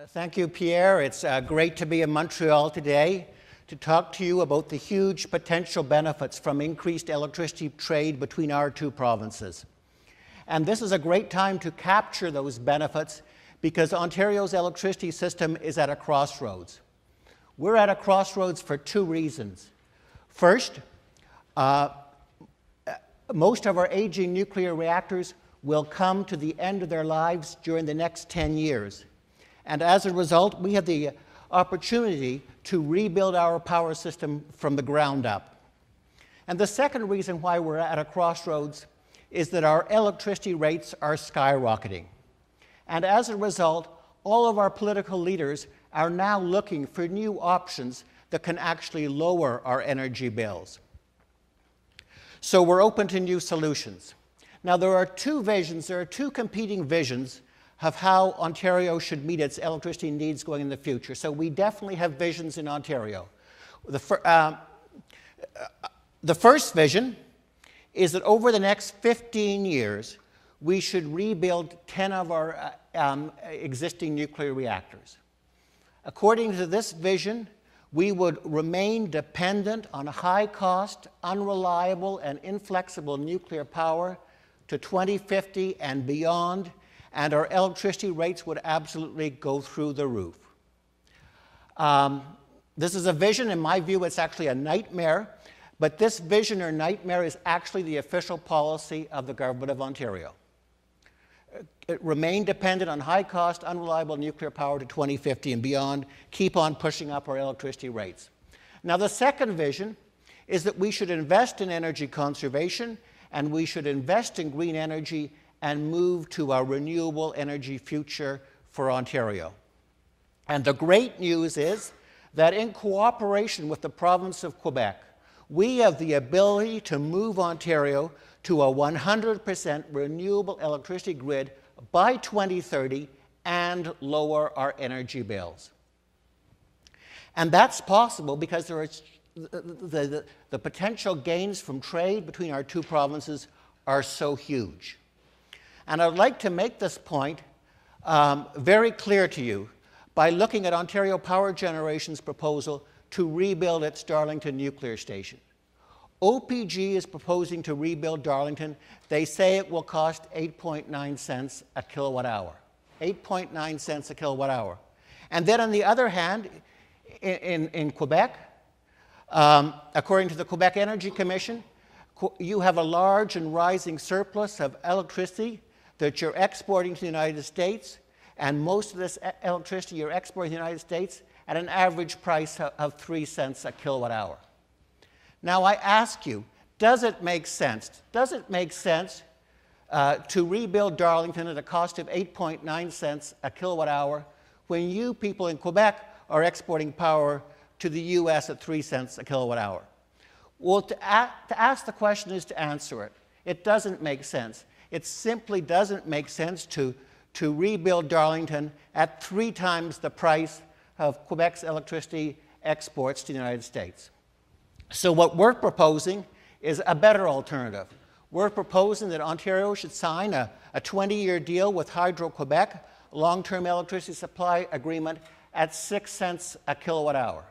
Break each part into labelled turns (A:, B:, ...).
A: Thank you, Pierre. It's great to be in Montreal today to talk to you about the huge potential benefits from increased electricity trade between our two provinces. And this is a great time to capture those benefits because Ontario's electricity system is at a crossroads. We're at a crossroads for two reasons. First, most of our aging nuclear reactors will come to the end of their lives during the next 10 years. And as a result, we have the opportunity to rebuild our power system from the ground up. And the second reason why we're at a crossroads is that our electricity rates are skyrocketing. And as a result, all of our political leaders are now looking for new options that can actually lower our energy bills. So we're open to new solutions. Now, there are two competing visions of how Ontario should meet its electricity needs going in the future. So we definitely have visions in Ontario. The first vision is that over the next 15 years, we should rebuild 10 of our existing nuclear reactors. According to this vision, we would remain dependent on high-cost, unreliable, and inflexible nuclear power to 2050 and beyond, and our electricity rates would absolutely go through the roof. This is a vision. In my view, it's actually a nightmare, but this vision or nightmare is actually the official policy of the Government of Ontario. Remain dependent on high-cost, unreliable nuclear power to 2050 and beyond, keep on pushing up our electricity rates. Now, the second vision is that we should invest in energy conservation and we should invest in green energy and move to a renewable energy future for Ontario. And the great news is that in cooperation with the province of Quebec, we have the ability to move Ontario to a 100% renewable electricity grid by 2030 and lower our energy bills. And that's possible because there is the potential gains from trade between our two provinces are so huge. And I'd like to make this point very clear to you by looking at Ontario Power Generation's proposal to rebuild its Darlington nuclear station. OPG is proposing to rebuild Darlington. They say it will cost 8.9 cents a kilowatt hour. 8.9 cents a kilowatt hour. And then on the other hand, in Quebec, according to the Quebec Energy Commission, you have a large and rising surplus of electricity that you're exporting to the United States, and most of this electricity you're exporting to the United States at an average price of 3 cents a kilowatt hour. Now I ask you, does it make sense? Does it make sense to rebuild Darlington at a cost of 8.9 cents a kilowatt hour when you people in Quebec are exporting power to the US at 3 cents a kilowatt hour? Well, to ask the question is to answer it. It doesn't make sense. It simply doesn't make sense to rebuild Darlington at 3 times the price of Quebec's electricity exports to the United States. So what we're proposing is a better alternative. We're proposing that Ontario should sign a 20-year deal with Hydro-Quebec, a long-term electricity supply agreement at 6 cents a kilowatt hour,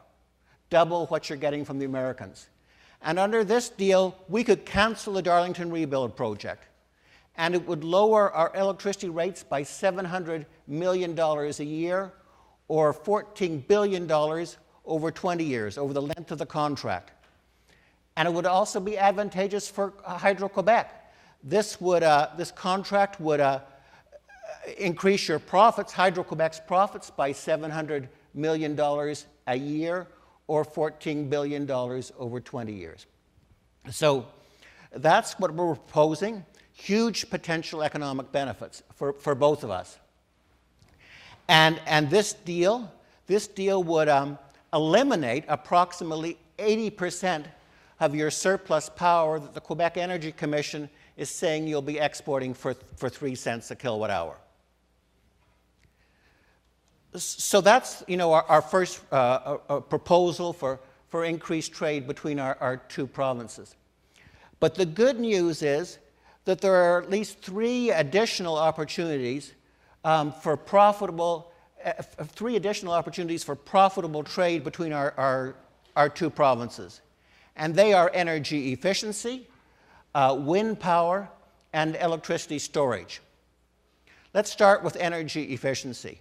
A: double what you're getting from the Americans. And under this deal, we could cancel the Darlington rebuild project, and it would lower our electricity rates by $700 million a year, or $14 billion over 20 years, over the length of the contract. And it would also be advantageous for Hydro-Quebec. This contract would increase your profits, Hydro-Quebec's profits, by $700 million a year, or $14 billion over 20 years. So that's what we're proposing. Huge potential economic benefits for both of us. And this deal would eliminate approximately 80% of your surplus power that the Quebec Energy Commission is saying you'll be exporting for 3 cents a kilowatt hour. So that's our first proposal for increased trade between our two provinces. But the good news is that there are at least 3 additional opportunities for profitable three additional opportunities for profitable trade between our two provinces. And they are energy efficiency, wind power, and electricity storage. Let's start with energy efficiency.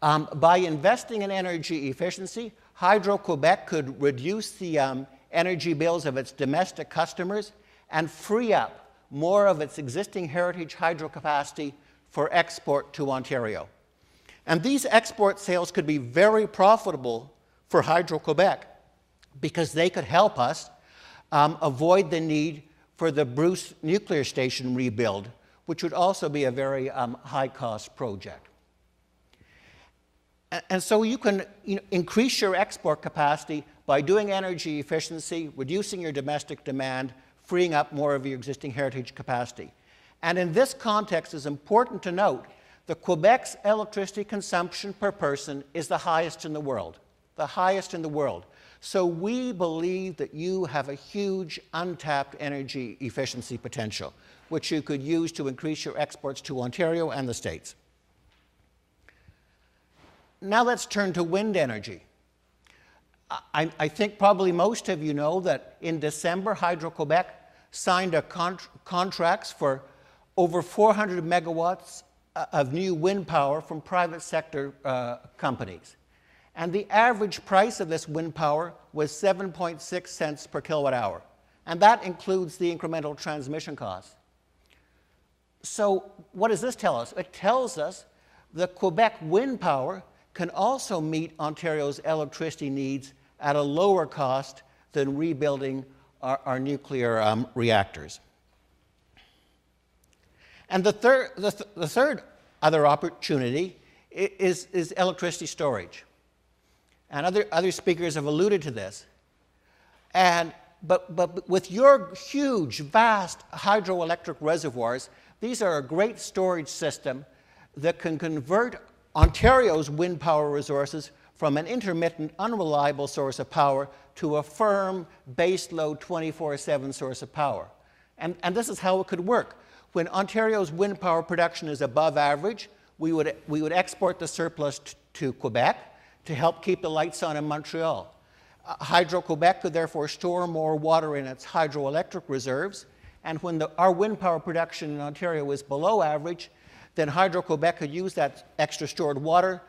A: By investing in energy efficiency, Hydro-Quebec could reduce the energy bills of its domestic customers and free up more of its existing heritage hydro capacity for export to Ontario. And these export sales could be very profitable for Hydro-Quebec because they could help us avoid the need for the Bruce nuclear station rebuild, which would also be a very high-cost project. And so you can increase your export capacity by doing energy efficiency, reducing your domestic demand, freeing up more of your existing heritage capacity. And in this context, it's important to note that Quebec's electricity consumption per person is the highest in the world, the highest in the world. So we believe that you have a huge untapped energy efficiency potential, which you could use to increase your exports to Ontario and the States. Now let's turn to wind energy. I think probably most of you know that in December, Hydro-Quebec signed contracts for over 400 megawatts of new wind power from private sector companies. And the average price of this wind power was 7.6 cents per kilowatt hour. And that includes the incremental transmission costs. So what does this tell us? It tells us that Quebec wind power can also meet Ontario's electricity needs at a lower cost than rebuilding our nuclear reactors. And the third other opportunity is electricity storage. And other speakers have alluded to this. But with your huge, vast hydroelectric reservoirs, these are a great storage system that can convert Ontario's wind power resources from an intermittent, unreliable source of power to a firm, baseload, 24/7 source of power. And this is how it could work. When Ontario's wind power production is above average, we would export the surplus to Quebec to help keep the lights on in Montreal. Hydro-Quebec could therefore store more water in its hydroelectric reserves, and when our wind power production in Ontario is below average, then Hydro-Quebec could use that extra stored water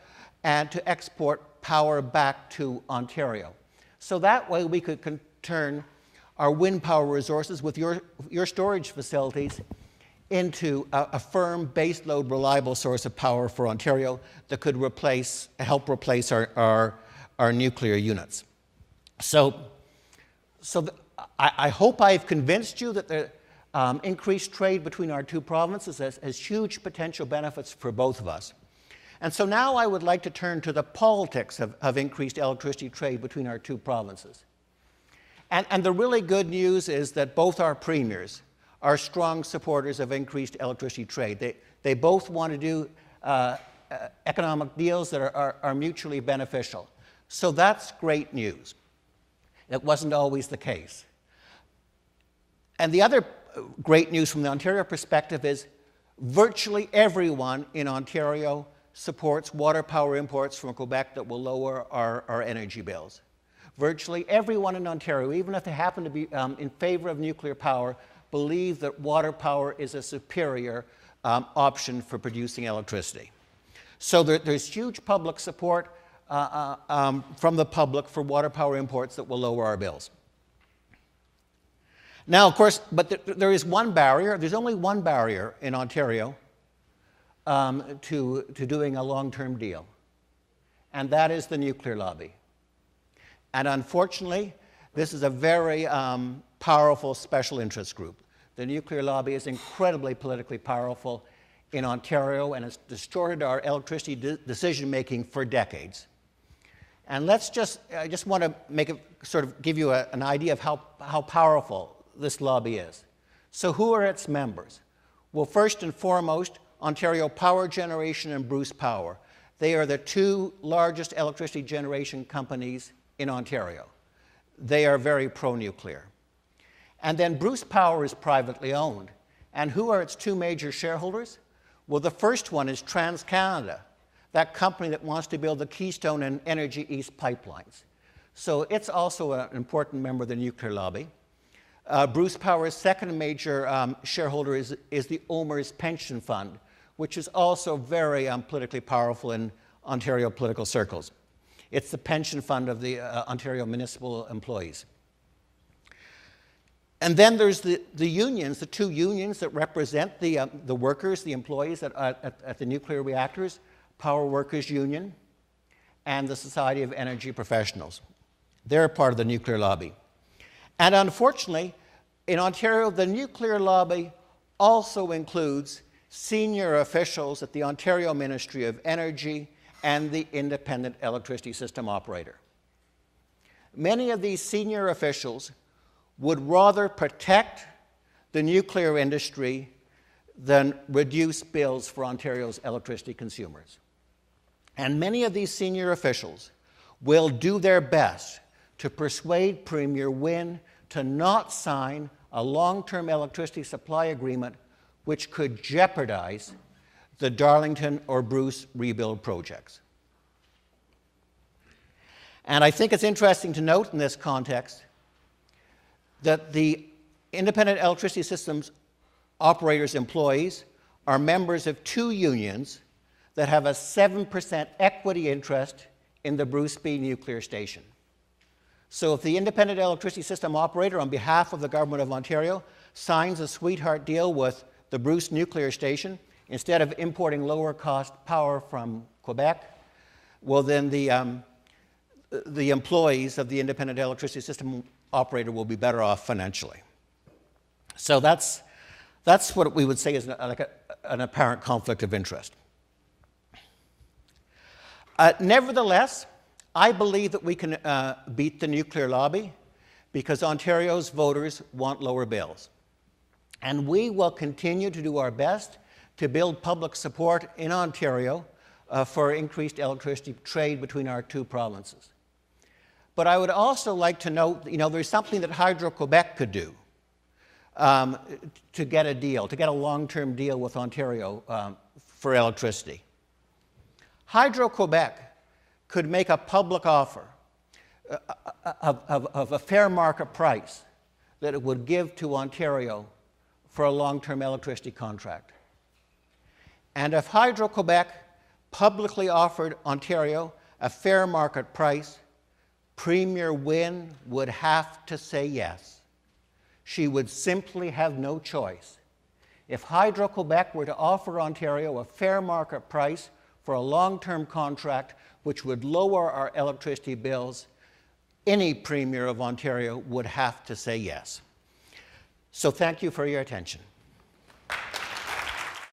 A: and to export power back to Ontario. So that way we could turn our wind power resources with your storage facilities into a firm, baseload, reliable source of power for Ontario that could help replace our nuclear units. I hope I've convinced you that the increased trade between our two provinces has huge potential benefits for both of us. And so now I would like to turn to the politics of increased electricity trade between our two provinces. And the really good news is that both our premiers are strong supporters of increased electricity trade. They both want to do economic deals that are mutually beneficial. So that's great news. It wasn't always the case. And the other great news from the Ontario perspective is virtually everyone in Ontario supports water power imports from Quebec that will lower our energy bills. Virtually everyone in Ontario, even if they happen to be in favor of nuclear power, believe that water power is a superior option for producing electricity. So there's huge public support from the public for water power imports that will lower our bills. Now, of course, but there is one barrier. There's only one barrier in Ontario to doing a long-term deal, and that is the nuclear lobby. And unfortunately, this is a very powerful special interest group. The nuclear lobby is incredibly politically powerful in Ontario, and it's distorted our electricity decision-making for decades. And I just want to give you an idea of how powerful this lobby is. So who are its members? Well, first and foremost, Ontario Power Generation and Bruce Power. They are the two largest electricity generation companies in Ontario. They are very pro-nuclear. And then Bruce Power is privately owned. And who are its two major shareholders? Well, the first one is TransCanada. that company that wants to build the Keystone and Energy East pipelines. So it's also an important member of the nuclear lobby. Bruce Power's second major shareholder is the OMERS Pension Fund, which is also very politically powerful in Ontario political circles. It's the pension fund of the Ontario municipal employees. And then there's the unions, the two unions that represent the workers, the employees at the nuclear reactors, Power Workers Union and the Society of Energy Professionals. They're part of the nuclear lobby. And unfortunately, in Ontario, the nuclear lobby also includes senior officials at the Ontario Ministry of Energy and the Independent Electricity System Operator. Many of these senior officials would rather protect the nuclear industry than reduce bills for Ontario's electricity consumers. And many of these senior officials will do their best to persuade Premier Wynne to not sign a long-term electricity supply agreement which could jeopardize the Darlington or Bruce rebuild projects. And I think it's interesting to note in this context that the Independent Electricity Systems Operators' employees are members of two unions that have a 7% equity interest in the Bruce B nuclear station. So if the Independent Electricity System Operator, on behalf of the Government of Ontario, signs a sweetheart deal with the Bruce nuclear station, instead of importing lower-cost power from Quebec, well, then the employees of the Independent Electricity System Operator will be better off financially. So that's what we would say is an apparent conflict of interest. Nevertheless, I believe that we can beat the nuclear lobby because Ontario's voters want lower bills. And we will continue to do our best to build public support in Ontario for increased electricity trade between our two provinces. But I would also like to note, there's something that Hydro-Quebec could do to get a deal, to get a long-term deal with Ontario for electricity. Hydro-Quebec could make a public offer of a fair market price that it would give to Ontario for a long-term electricity contract. And if Hydro-Quebec publicly offered Ontario a fair market price, Premier Wynne would have to say yes. She would simply have no choice. If Hydro-Quebec were to offer Ontario a fair market price for a long-term contract which would lower our electricity bills, any Premier of Ontario would have to say yes. So thank you for your attention.